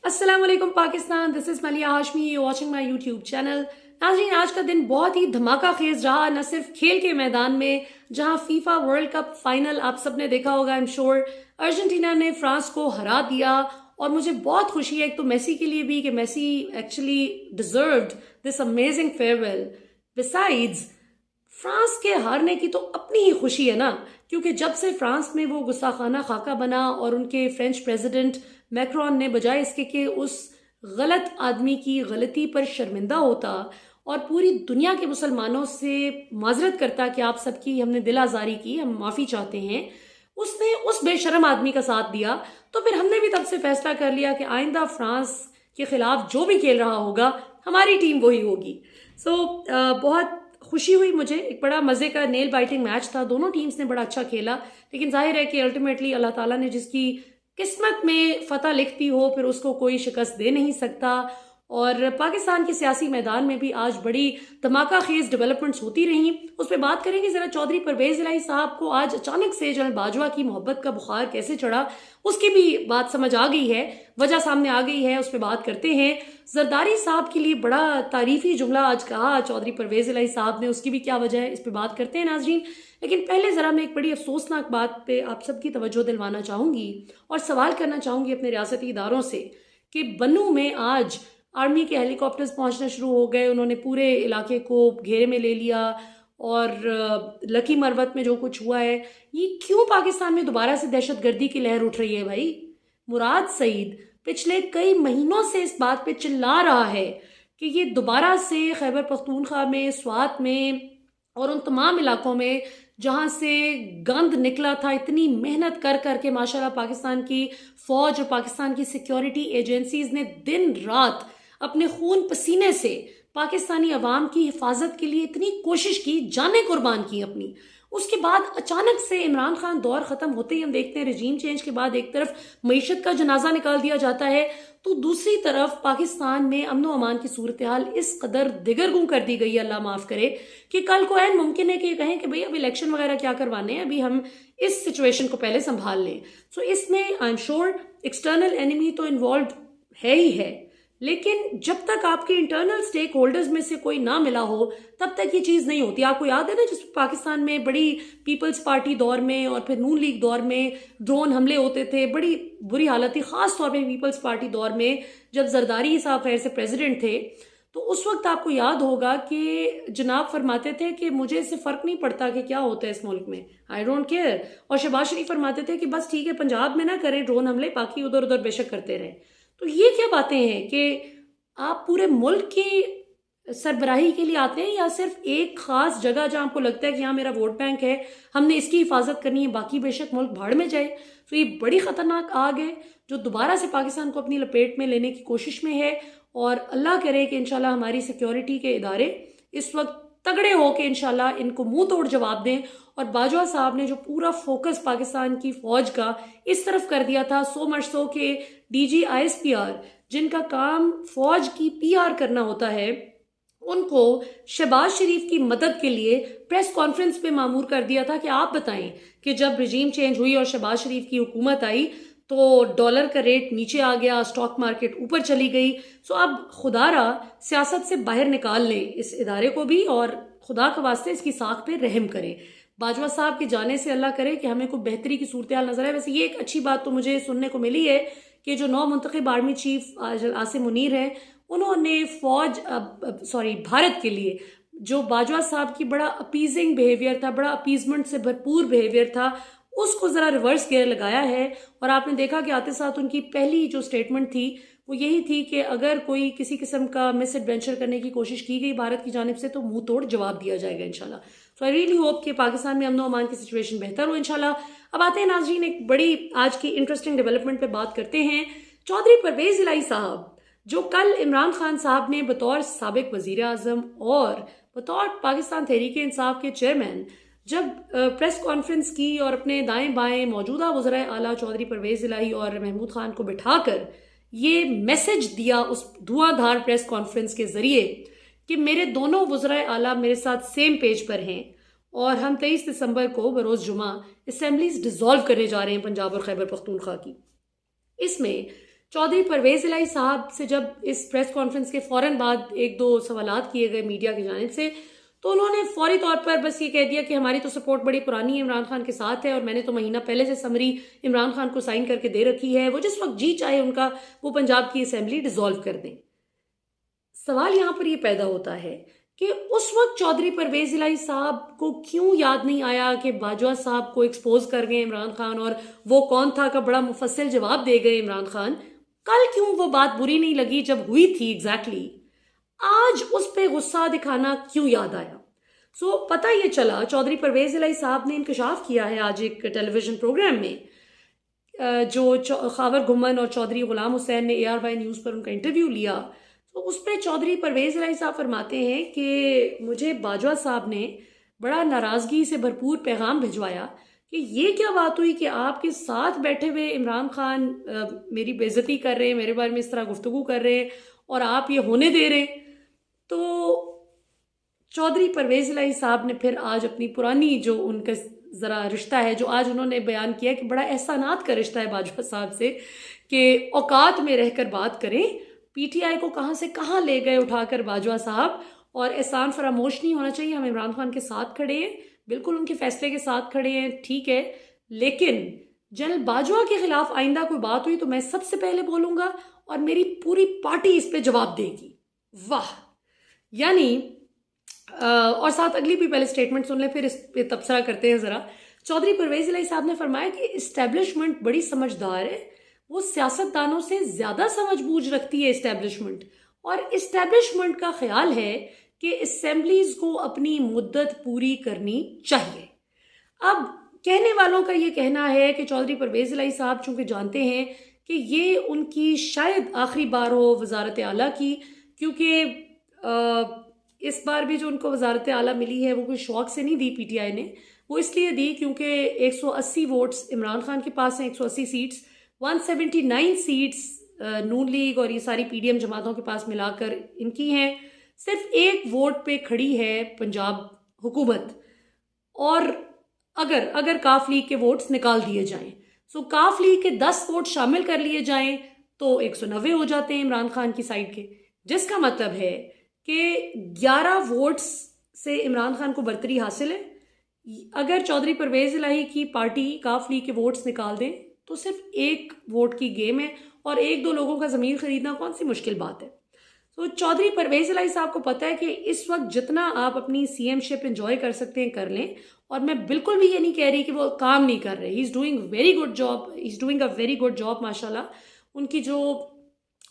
अस्सलाम वालेकुम Pakistan, this is मलिया Hashmi watching my YouTube channel. नाज़रीन, आज का दिन बहुत ही धमाका खेज रहा, न सिर्फ खेल के मैदान में, जहां फीफा वर्ल्ड कप फाइनल आप सबने देखा होगा, आई एम श्योर, अर्जेंटीना ने फ्रांस को हरा दिया। और मुझे बहुत खुशी है एक तो मेसी के लिए भी कि Messi actually deserved this amazing farewell. Besides France के हारने की तो अपनी ही खुशी है ना, क्योंकि जब से फ्रांस में वो गुस्साखाना खाका बना और उनके फ्रेंच प्रेसिडेंट मैक्रॉन ने बजाय इसके कि उस गलत आदमी की गलती पर शर्मिंदा होता और पूरी दुनिया के मुसलमानों से माजरत करता कि आप सबकी हमने दिल आजारी की, हम माफ़ी चाहते हैं, उसने उस बेशरम आदमी का साथ दिया। तो फिर हमने भी तब से फैसला कर लिया कि आइंदा फ्रांस के खिलाफ जो भी खेल रहा होगा हमारी टीम वही होगी। बहुत खुशी हुई मुझे। एक बड़ा मज़े का नेल बाइटिंग मैच था, दोनों टीम्स ने बड़ा अच्छा खेला, लेकिन जाहिर है कि अल्टीमेटली अल्लाह ताला ने जिसकी किस्मत में फतह लिखती हो फिर उसको कोई शिकस्त दे नहीं सकता। और पाकिस्तान के सियासी मैदान में भी आज बड़ी धमाका खेज डेवलपमेंट्स होती रहीं। उस पर बात करेंगे ज़रा। चौधरी परवेज़ इलाही साहब को आज अचानक से जनरल बाजवा की मोहब्बत का बुखार कैसे चढ़ा, उसकी भी बात समझ आ गई है, वजह सामने आ गई है, उस पर बात करते हैं। जरदारी साहब के लिए बड़ा तारीफी जुमला आज कहा चौधरी परवेज़ इलाही साहब ने, उसकी भी क्या वजह है, इस पर बात करते हैं नाजरीन। लेकिन पहले ज़रा मैं एक बड़ी अफसोसनाक बात पे आप सबकी तवज्जो दिलवाना चाहूँगी और सवाल करना चाहूँगी अपने रियासती इदारों से कि बन्नू में आज आर्मी के हेलीकॉप्टर्स पहुंचना शुरू हो गए, उन्होंने पूरे इलाके को घेरे में ले लिया। और लकी मरवत में जो कुछ हुआ है, ये क्यों पाकिस्तान में दोबारा से दहशतगर्दी की लहर उठ रही है भाई? मुराद सईद पिछले कई महीनों से इस बात पे चिल्ला रहा है कि ये दोबारा से खैबर पख्तूनख्वा में, स्वात में और उन तमाम इलाकों में जहां से गंद निकला था, इतनी मेहनत कर करके माशाल्लाह पाकिस्तान की फौज और पाकिस्तान की सिक्योरिटी एजेंसीज ने दिन रात अपने खून पसीने से पाकिस्तानी अवाम की हिफाजत के लिए इतनी कोशिश की, जानें कुर्बान की अपनी। उसके बाद अचानक से इमरान खान दौर ख़त्म होते ही हम देखते हैं रजीम चेंज के बाद एक तरफ मईशत का जनाजा निकाल दिया जाता है, तो दूसरी तरफ पाकिस्तान में अमन व अमान की सूरत हाल इस कदर दिगरगुम कर दी गई है, अल्लाह माफ़ करे, कि कल को ऐन मुमकिन है कि कहें कि भाई अब इलेक्शन वगैरह क्या करवाने हैं, अभी हम इस सिचुएशन को पहले संभाल लें। सो इसमें I am sure external enemy तो इन्वॉल्व है ही है, लेकिन जब तक आपके इंटरनल स्टेक होल्डर्स में से कोई ना मिला हो तब तक ये चीज़ नहीं होती। आपको याद है ना, जिस पाकिस्तान में बड़ी पीपल्स पार्टी दौर में और फिर नून लीग दौर में ड्रोन हमले होते थे, बड़ी बुरी हालत थी, ख़ास तौर पे पीपल्स पार्टी दौर में जब जरदारी साहब खैर से प्रेसिडेंट थे। तो उस वक्त आपको याद होगा कि जनाब फरमाते थे कि मुझे इससे फ़र्क नहीं पड़ता कि क्या होता है इस मुल्क में, आई डोंट केयर। और शहबाज शरीफ फरमाते थे कि बस ठीक है, पंजाब में ना करें ड्रोन हमले, बाकी उधर उधर बेशक करते रहें। तो ये क्या बातें हैं कि आप पूरे मुल्क की सरबराही के लिए आते हैं या सिर्फ एक खास जगह जहां आपको लगता है कि यहाँ मेरा वोट बैंक है, हमने इसकी हिफाजत करनी है, बाकी बेशक मुल्क भाड़ में जाए। तो ये बड़ी ख़तरनाक आग है जो दोबारा से पाकिस्तान को अपनी लपेट में लेने की कोशिश में है। और अल्लाह करे कि इंशाल्लाह हमारी सिक्योरिटी के इदारे इस वक्त तगड़े हो के इंशाल्लाह इनको मुंह तोड़ जवाब दें। और बाजवा साहब ने जो पूरा फोकस पाकिस्तान की फौज का इस तरफ कर दिया था, सो मच सो के डीजी ISPR जिनका काम फौज की PR करना होता है, उनको शहबाज शरीफ की मदद के लिए प्रेस कॉन्फ्रेंस पे मामूर कर दिया था कि आप बताएं कि जब रिजीम चेंज हुई और शहबाज शरीफ की हुकूमत आई तो डॉलर का रेट नीचे आ गया, स्टॉक मार्केट ऊपर चली गई। सो अब खुदारा सियासत से बाहर निकाल लें इस इदारे को भी और खुदा के वास्ते इसकी साख पे रहम करें। बाजवा साहब के जाने से अल्लाह करे कि हमें कोई बेहतरी की सूरत हाल नजर आए। वैसे ये एक अच्छी बात तो मुझे सुनने को मिली है कि जो नौ मुंतखब आर्मी चीफ आसिम मुनीर हैं, उन्होंने भारत के लिए जो बाजवा साहब की बड़ा अपीजिंग बिहेवियर था, बड़ा अपीजमेंट से भरपूर बिहेवियर था, उसको ज़रा रिवर्स गियर लगाया है। और आपने देखा कि आते साथ उनकी पहली जो स्टेटमेंट थी वो यही थी कि अगर कोई किसी किस्म का मिस एडवेंचर करने की कोशिश की गई भारत की जानिब से तो मुंह तोड़ जवाब दिया जाएगा इंशाल्लाह। सो आई रियली होप कि पाकिस्तान में अमन अमान की सिचुएशन बेहतर हो इंशाल्लाह। अब आते हैं नाज़रीन एक बड़ी आज की इंटरेस्टिंग डेवलपमेंट पे बात करते हैं। चौधरी परवेज़ इलाही साहब जो कल इमरान खान साहब ने बतौर साबिक वज़ीर आज़म और बतौर पाकिस्तान तहरीक इंसाफ के चेयरमैन जब प्रेस कॉन्फ्रेंस की और अपने दाएं बाएं मौजूदा वज़राए आला चौधरी परवेज़ इलाही और महमूद खान को बिठाकर ये मैसेज दिया उस धुआंधार प्रेस कॉन्फ्रेंस के ज़रिए कि मेरे दोनों वज़राए आला मेरे साथ सेम पेज पर हैं और हम 23 दिसंबर को बरोज़ जुमा असेंबलीज डिसॉल्व करने जा रहे हैं पंजाब और खैबर पख्तूनख्वा की। इसमें चौधरी परवेज इलाही साहब से जब इस प्रेस कॉन्फ्रेंस के फौरन बाद एक दो सवालात किए गए मीडिया की जानिब से, तो उन्होंने फौरी तौर पर बस ये कह दिया कि हमारी तो सपोर्ट बड़ी पुरानी है, इमरान खान के साथ है और मैंने तो महीना पहले से समरी इमरान खान को साइन करके दे रखी है, वो जिस वक्त जी चाहे उनका वो पंजाब की असेंबली डिसॉल्व कर दें। सवाल यहाँ पर ये पैदा होता है कि उस वक्त चौधरी परवेज इलाही साहब को क्यों याद नहीं आया कि बाजवा साहब को एक्सपोज कर गए इमरान खान और वो कौन था का बड़ा मुफस्सिल जवाब दे गए इमरान खान। कल क्यों वो बात बुरी नहीं लगी जब हुई थी एग्जैक्टली, आज उस पे गुस्सा दिखाना क्यों याद आया? पता ये चला, चौधरी परवेज इलाही साहब ने इंकशाफ किया है आज एक टेलीविजन प्रोग्राम में जो खावर घुमन और चौधरी गुलाम हुसैन ने ARY न्यूज़ पर उनका इंटरव्यू लिया। तो उस पर चौधरी परवेज इलाही साहब फरमाते हैं कि मुझे बाजवा साहब ने बड़ा नाराज़गी से भरपूर पैगाम भिजवाया कि ये क्या बात हुई कि आपके साथ बैठे हुए इमरान खान मेरी बेइज्जती कर रहे हैं, मेरे बारे में इस तरह गुफ्तगू कर रहे हैं और आप ये होने दे रहे। तो चौधरी परवेज इलाही साहब ने फिर आज अपनी पुरानी जो उनका ज़रा रिश्ता है, जो आज उन्होंने बयान किया कि बड़ा एहसानात का रिश्ता है बाजवा साहब से कि औकात में रहकर बात करें, PTI को कहाँ से कहाँ ले गए उठाकर बाजवा साहब, और एहसान फरामोश नहीं होना चाहिए। हम इमरान खान के साथ खड़े हैं, बिल्कुल उनके फैसले के साथ खड़े हैं, ठीक है, लेकिन जनरल बाजवा के खिलाफ आइंदा कोई बात हुई तो मैं सबसे पहले बोलूंगा और मेरी पूरी पार्टी इस पे जवाब देगी। वाह! यानी और साथ अगली भी पहले स्टेटमेंट सुन ले, फिर इस पे तबसरा करते हैं ज़रा। चौधरी परवेज इलाही साहब ने फरमाया कि इस्टेब्लिशमेंट बड़ी समझदार है, वो सियासतदानों से ज़्यादा समझबूझ रखती है इस्टेब्लिशमेंट, और इस्टेब्लिशमेंट का ख्याल है कि असेंबलीज को अपनी मुद्दत पूरी करनी चाहिए। अब कहने वालों का ये कहना है कि चौधरी परवेज इलाही साहब चूंकि जानते हैं कि ये उनकी शायद आखिरी बार हो वजारत आला की, क्योंकि इस बार भी जो उनको वजारत आला मिली है वो कोई शौक से नहीं दी PTI ने, वो इसलिए दी क्योंकि 180 वोट्स इमरान खान के पास हैं, 180 सीट्स, 179 सीट्स नून लीग और ये सारी PDM जमातों के पास मिलाकर इनकी हैं। सिर्फ एक वोट पे खड़ी है पंजाब हुकूमत, और अगर काफ लीग के वोट्स निकाल दिए जाएं, काफ लीग के 10 वोट शामिल कर लिए जाएं तो 190 हो जाते हैं इमरान खान की साइड के, जिसका मतलब है कि 11 वोट्स से इमरान खान को बरतरी हासिल है। अगर चौधरी परवेज इलाही की पार्टी काफ लीग के वोट्स निकाल दें तो सिर्फ एक वोट की गेम है, और एक दो लोगों का ज़मीन खरीदना कौन सी मुश्किल बात है। तो चौधरी परवेज इलाही साहब को पता है कि इस वक्त जितना आप अपनी CM-शिप एंजॉय कर सकते हैं कर लें, और मैं बिल्कुल भी ये नहीं कह रही कि वो काम नहीं कर रहे, he is doing very good job, he is doing a very good job माशाल्लाह। उनकी जो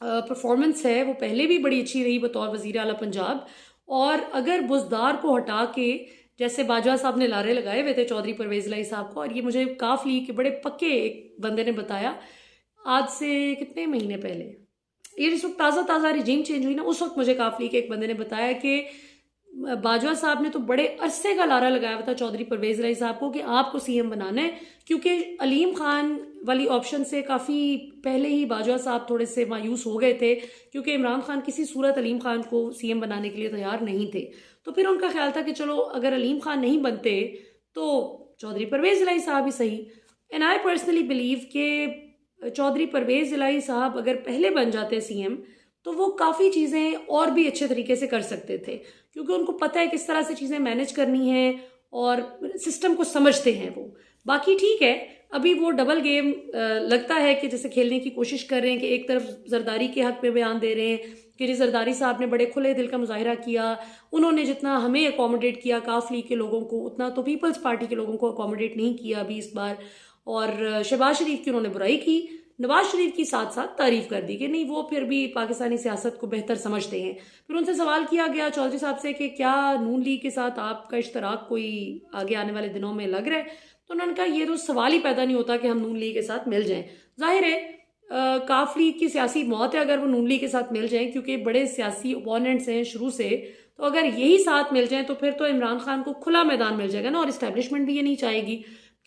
परफॉर्मेंस है वो पहले भी बड़ी अच्छी रही बतौर वज़ीर आला पंजाब, और अगर बुज़दार को हटा के जैसे बाजवा साहब ने लारे लगाए हुए थे चौधरी परवेज इलाही साहब को, और ये मुझे काफ लीग के बड़े पक्के एक बंदे ने बताया आज से कितने महीने पहले, ये जिस वक्त ताज़ा रिजीम चेंज हुई ना, उस वक्त मुझे काफ लीग के एक बंदे ने बताया कि बाजवा साहब ने तो बड़े अरसे का लारा लगाया हुआ था चौधरी परवेज इलाही साहब को कि आपको CM बनाना है, क्योंकि अलीम खान वाली ऑप्शन से काफ़ी पहले ही बाजवा साहब थोड़े से मायूस हो गए थे, क्योंकि इमरान खान किसी सूरत अलीम खान को CM बनाने के लिए तैयार नहीं थे। तो फिर उनका ख्याल था कि चलो अगर अलीम खान नहीं बनते तो चौधरी परवेज इलाही साहब ही सही। एंड आई पर्सनली बिलीव कि चौधरी परवेज इलाही साहब अगर पहले बन जाते CM तो वो काफ़ी चीज़ें और भी अच्छे तरीके से कर सकते थे, क्योंकि उनको पता है किस तरह से चीज़ें मैनेज करनी है और सिस्टम को समझते हैं वो। बाकी ठीक है, अभी वो डबल गेम लगता है कि जैसे खेलने की कोशिश कर रहे हैं कि एक तरफ जरदारी के हक में बयान दे रहे हैं कि जी जरदारी साहब ने बड़े खुले दिल का मुजाहिरा किया, उन्होंने जितना हमें अकोमोडेट किया काफ लीग के लोगों को उतना तो पीपल्स पार्टी के लोगों को अकोमोडेट नहीं किया अभी इस बार, और शहबाज शरीफ की उन्होंने बुराई की, नवाज शरीफ की साथ साथ तारीफ कर दी कि नहीं वो फिर भी पाकिस्तानी सियासत को बेहतर समझते हैं। फिर उनसे सवाल किया गया चौधरी साहब से कि क्या नून लीग के साथ आपका इश्तराक कोई आगे आने वाले दिनों में लग रहा है, तो उन्होंने कहा ये तो सवाल ही पैदा नहीं होता कि हम नून लीग के साथ मिल जाएं। जाहिर है काफ लीग की सियासी मौत है अगर वो नून लीग के साथ मिल जाएं, क्योंकि बड़े सियासी ओपोनेंट्स हैं शुरू से, तो अगर यही साथ मिल जाएं तो फिर तो इमरान खान को खुला मैदान मिल जाएगा ना, और इस्टेब्लिशमेंट भी ये नहीं चाहेगी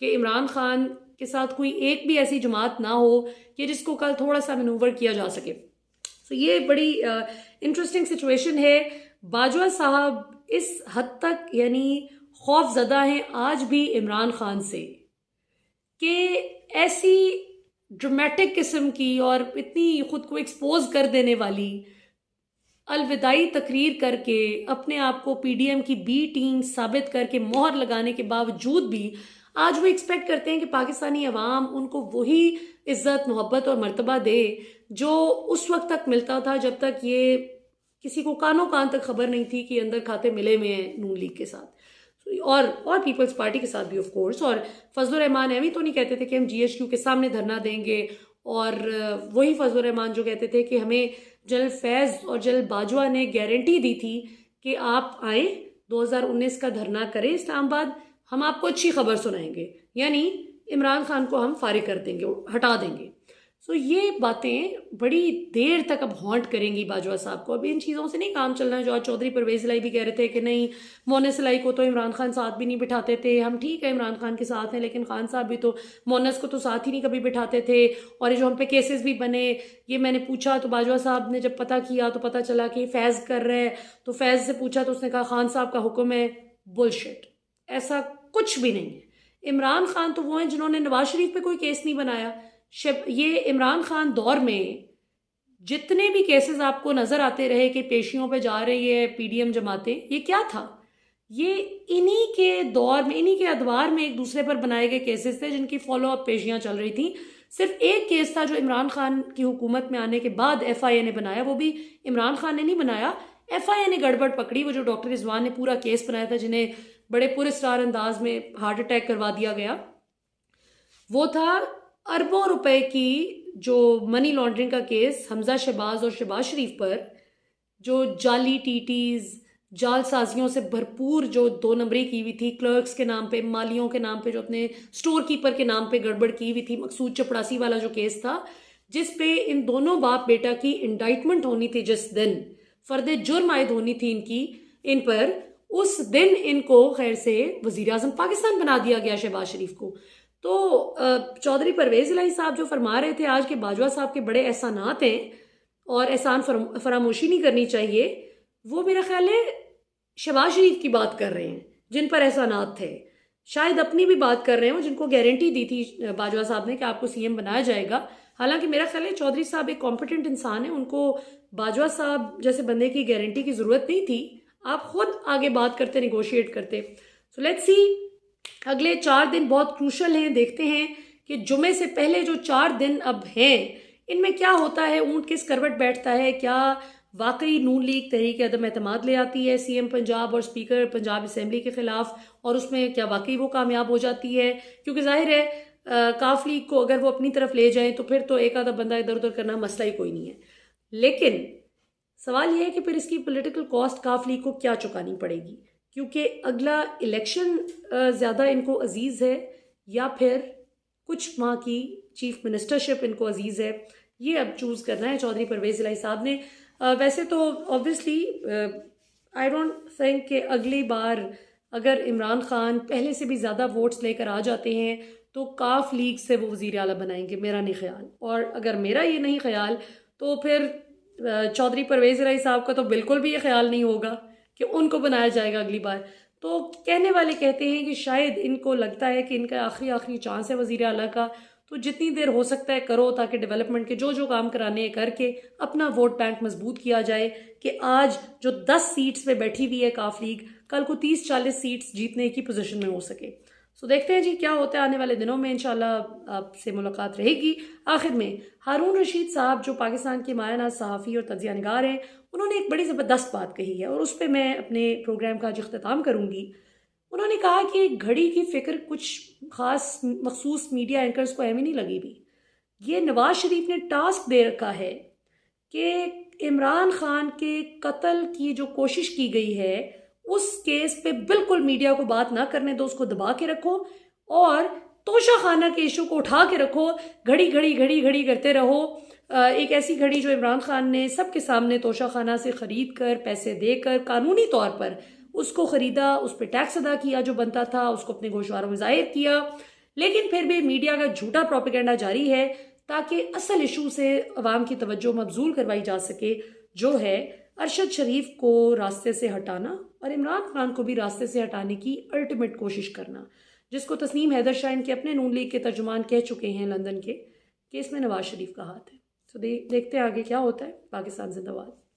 कि इमरान खान के साथ कोई एक भी ऐसी जमात ना हो कि जिसको कल थोड़ा सा मैनूवर किया जा सके। तो ये बड़ी इंटरेस्टिंग सिचुएशन है। बाजवा साहब इस हद तक यानी खौफजदा हैं आज भी इमरान खान से कि ऐसी ड्रामेटिक किस्म की और इतनी खुद को एक्सपोज कर देने वाली अलविदाई तकरीर करके अपने आप को पीडीएम की बी टीम साबित करके मोहर लगाने के बावजूद भी आज वो एक्सपेक्ट करते हैं कि पाकिस्तानी अवाम उनको वही इज्जत मोहब्बत और मर्तबा दे जो उस वक्त तक मिलता था जब तक ये किसी को कानों कान तक खबर नहीं थी कि अंदर खाते मिले हुए हैं नून लीग के साथ और पीपल्स पार्टी के साथ भी ऑफ कोर्स। और फजलुर रहमान एवी तो नहीं कहते थे कि हम जीएचक्यू के सामने धरना देंगे, और वही फजलुर रहमान जो कहते थे कि हमें जनरल फैज़ और जनरल बाजवा ने गारंटी दी थी कि आप आए 2019 का धरना करें इस्लामाबाद, हम आपको अच्छी खबर सुनाएंगे, यानी इमरान खान को हम फारिग कर देंगे, हटा देंगे। सो ये बातें बड़ी देर तक अब हॉन्ट करेंगी बाजवा साहब को। अब इन चीज़ों से नहीं काम चलना। जो आज चौधरी परवेज़ इलाही भी कह रहे थे कि नहीं, मोनस इलाही को तो इमरान खान साथ भी नहीं बिठाते थे, हम ठीक है इमरान खान के साथ हैं लेकिन खान साहब भी तो मोनस को तो साथ ही नहीं कभी बिठाते थे। और ये जो हम पे केसेस भी बने, ये मैंने पूछा तो बाजवा साहब ने जब पता किया तो पता चला कि फैज़ कर रहे हैं, तो फैज़ से पूछा तो उसने कहा खान साहब का हुक्म है। बुलशिट, ऐसा कुछ भी नहीं है। इमरान खान तो वो हैं जिन्होंने नवाज शरीफ पे कोई केस नहीं बनाया। ये इमरान खान दौर में जितने भी केसेस आपको नजर आते रहे कि पेशियों पे जा रही है पीडीएम जमातें, ये क्या था? ये इन्हीं के दौर में, इन्हीं के अदवार में एक दूसरे पर बनाए गए केसेस थे जिनकी फॉलो अप पेशियां चल रही थी। सिर्फ एक केस था जो इमरान खान की हुकूमत में आने के बाद एफआईए ने बनाया, वो भी इमरान खान ने नहीं बनाया, एफआईए ने गड़बड़ पकड़ी। वो जो डॉक्टर रिजवान ने पूरा केस बनाया था, जिन्हें बड़े पुरस्कार अंदाज में हार्ट अटैक करवा दिया गया, वो था अरबों रुपए की जो मनी लॉन्ड्रिंग का केस हमजा शहबाज और शहबाज शरीफ पर, जो जाली टीटीज, जालसाजियों से भरपूर जो 2 नंबरी की हुई थी, क्लर्क्स के नाम पे, मालियों के नाम पे, जो अपने स्टोर कीपर के नाम पे गड़बड़ की हुई थी, मकसूद चपड़ासी वाला जो केस था, जिस पे इन दोनों बाप बेटा की इंडाइटमेंट होनी थी, जिस दिन फर्द जुर्म आयद होनी थी इनकी इन पर, उस दिन इनको खैर से वजीर आजम पाकिस्तान बना दिया गया शहबाज शरीफ को। तो चौधरी परवेज़ इलाही साहब जो फरमा रहे थे आज के बाजवा साहब के बड़े एहसानात हैं और एहसान फरामोशी नहीं करनी चाहिए, वो मेरा ख्याल है शहबाज शरीफ की बात कर रहे हैं जिन पर एहसानात थे। शायद अपनी भी बात कर रहे हो जिनको गारंटी दी थी बाजवा साहब ने कि आपको सीएम बनाया जाएगा। हालांकि मेरा ख्याल है चौधरी साहब एक कॉम्पिटेंट इंसान है, उनको बाजवा साहब जैसे बंदे की गारंटी की ज़रूरत नहीं थी। आप खुद आगे बात करते, निगोशिएट करते। सो लेट्स सी, अगले 4 दिन बहुत क्रूशल हैं। देखते हैं कि जुमे से पहले जो 4 दिन अब हैं, इनमें क्या होता है, ऊंट किस करवट बैठता है, क्या वाकई नून लीग तहरीक अदम एतमाद ले आती है सीएम पंजाब और स्पीकर पंजाब असम्बली के खिलाफ, और उसमें क्या वाकई वो कामयाब हो जाती है? क्योंकि जाहिर है काफ लीग को अगर वो अपनी तरफ ले जाएं तो फिर तो एक आधा बंदा इधर उधर करना मसला ही कोई नहीं है। लेकिन सवाल यह है कि फिर इसकी पॉलिटिकल कॉस्ट काफ लीग को क्या चुकानी पड़ेगी, क्योंकि अगला इलेक्शन ज़्यादा इनको अजीज़ है या फिर कुछ माह की चीफ मिनिस्टरशिप इनको अजीज़ है, ये अब चूज़ करना है चौधरी परवेज़ इलाही साहब ने। वैसे तो ऑब्वियसली आई डोंट थिंक कि अगली बार अगर इमरान खान पहले से भी ज़्यादा वोट्स लेकर आ जाते हैं तो काफ लीग से वो वज़ीर आला बनाएंगे, मेरा नहीं ख्याल। और अगर मेरा ये नहीं ख्याल तो फिर चौधरी परवेज़ इलाही साहब का तो बिल्कुल भी ये ख्याल नहीं होगा कि उनको बनाया जाएगा अगली बार। तो कहने वाले कहते हैं कि शायद इनको लगता है कि इनका आखिरी चांस है वज़ीर आला का, तो जितनी देर हो सकता है करो, ताकि डेवलपमेंट के जो जो काम कराने हैं करके अपना वोट बैंक मजबूत किया जाए कि आज जो 10 सीट्स पे बैठी हुई है काफ लीग, कल को 30-40 सीट्स जीतने की पोजीशन में हो सके। सो देखते हैं जी क्या होता है आने वाले दिनों में। इंशाल्लाह आपसे मुलाकात रहेगी। आखिर में हारून रशीद साहब जो पाकिस्तान के मायना सहाफ़ी और तज्ज़िया निगार हैं, उन्होंने एक बड़ी ज़बरदस्त बात कही है और उस पर मैं अपने प्रोग्राम का आज अख्तिताम करूँगी। उन्होंने कहा कि घड़ी की फ़िक्र कुछ ख़ास मखसूस मीडिया एंकर्स को अहम नहीं लगी भी। ये नवाज शरीफ ने टास्क दे रखा है कि इमरान खान के कत्ल की जो कोशिश की गई है उस केस पे बिल्कुल मीडिया को बात ना करने दो, उसको दबा के रखो और तोशा खाना के इशू को उठा के रखो, घड़ी घड़ी घड़ी घड़ी करते रहो। एक ऐसी घड़ी जो इमरान खान ने सबके सामने तोशा खाना से ख़रीद कर, पैसे देकर कानूनी तौर पर उसको ख़रीदा, उस पर टैक्स अदा किया जो बनता था, उसको अपने गोशवारों में ज़ाहिर किया, लेकिन फिर भी मीडिया का झूठा प्रोपेगेंडा जारी है ताकि असल इशू से अवाम की तवज्जो मबजूल करवाई जा सके, जो है अरशद शरीफ को रास्ते से हटाना और इमरान खान को भी रास्ते से हटाने की अल्टीमेट कोशिश करना, जिसको तस्नीम हैदर शाह के अपने नून लीग के तर्जुमान कह चुके हैं लंदन के कि इसमें नवाज शरीफ का हाथ है। तो देखते हैं आगे क्या होता है। पाकिस्तान जिंदाबाद।